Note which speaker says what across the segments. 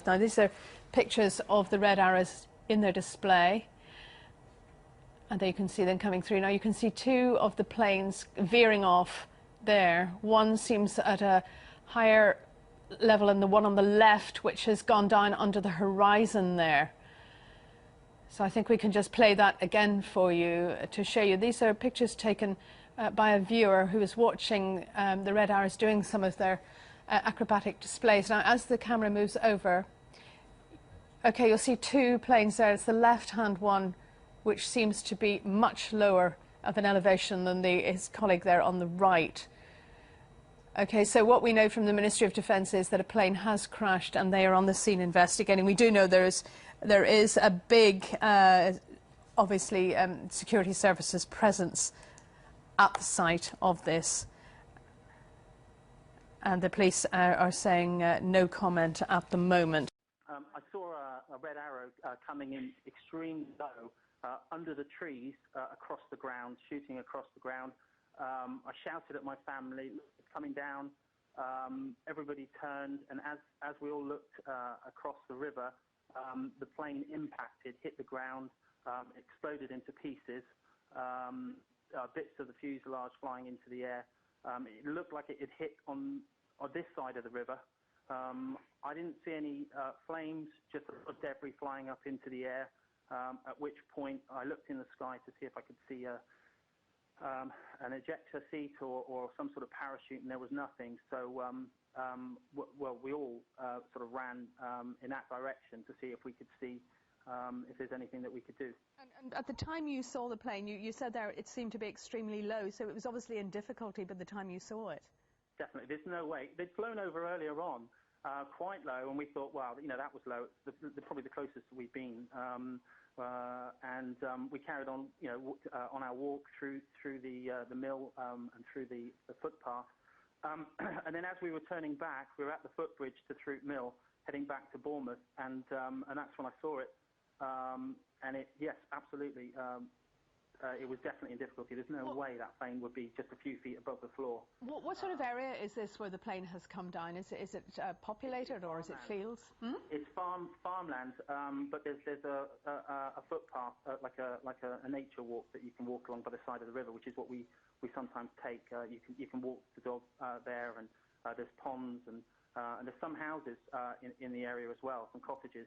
Speaker 1: Now these are pictures of the red arrows in their display, and there you can see them coming through. Now you can see two of the planes veering off there. One seems at a higher level than the one on the left, which has gone down under the horizon there. So I think we can just play that again for you to show you. These are pictures taken by a viewer who was watching the red arrows doing some of their acrobatic displays. Now as the camera moves over, okay, you'll see two planes there. It's the left-hand one, which seems to be much lower of an elevation than his colleague there on the right. Okay, so what we know from the Ministry of Defence is that a plane has crashed and they are on the scene investigating. We do know there is a big, obviously, security services presence at the site of this. And the police are saying no comment at the moment.
Speaker 2: I saw a red arrow coming in extremely low under the trees across the ground, shooting across the ground. I shouted at my family, it's coming down. Everybody turned, and as we all looked across the river, the plane impacted, hit the ground, exploded into pieces, bits of the fuselage flying into the air. It looked like it had hit on this side of the river. I didn't see any flames, just a lot of debris flying up into the air, at which point I looked in the sky to see if I could see an ejector seat or some sort of parachute, and there was nothing. So, well, we all sort of ran in that direction to see if we could see if there's anything that we could do.
Speaker 1: And at the time you saw the plane, you said there it seemed to be extremely low, so it was obviously in difficulty by the time you saw it.
Speaker 2: Definitely, there's no way. They'd flown over earlier on, quite low, and we thought, wow, you know, that was low. It's probably the closest we've been. We carried on, you know, on our walk through the mill and through the footpath. And then as we were turning back, we were at the footbridge to Throot Mill, heading back to Bournemouth, and that's when I saw it. And yes, absolutely. It was definitely in difficulty. There's no way that plane would be just a few feet above the floor.
Speaker 1: What sort of area is this where the plane has come down? Is it populated or is it fields? Hmm?
Speaker 2: It's farmland, but there's a footpath, like a nature walk that you can walk along by the side of the river, which is what we sometimes take. You can walk the dog there, and there's ponds and there's some houses in the area as well, some cottages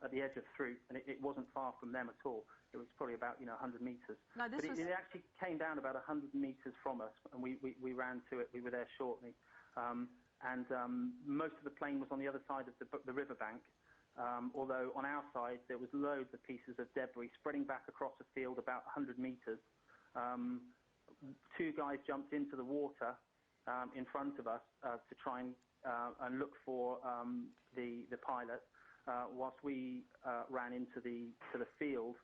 Speaker 2: at the edge of Throot, and it wasn't far from them at all. It was probably about 100 metres. But it actually came down about 100 metres from us, and we ran to it. We were there shortly, and most of the plane was on the other side of the riverbank. Although on our side there was loads of pieces of debris spreading back across the field about 100 metres. Two guys jumped into the water in front of us to try and look for the pilot, whilst we ran into the field,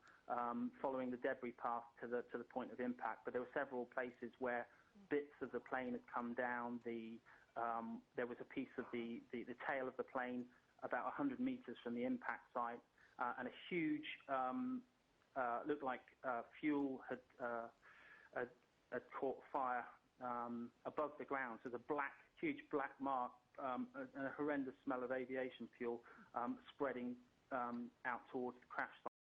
Speaker 2: following the debris path to the point of impact. But there were several places where bits of the plane had come down. There was a piece of the tail of the plane about 100 metres from the impact site, and a huge looked like fuel had caught fire above the ground. So the huge black mark, and a horrendous smell of aviation fuel spreading out towards the crash site.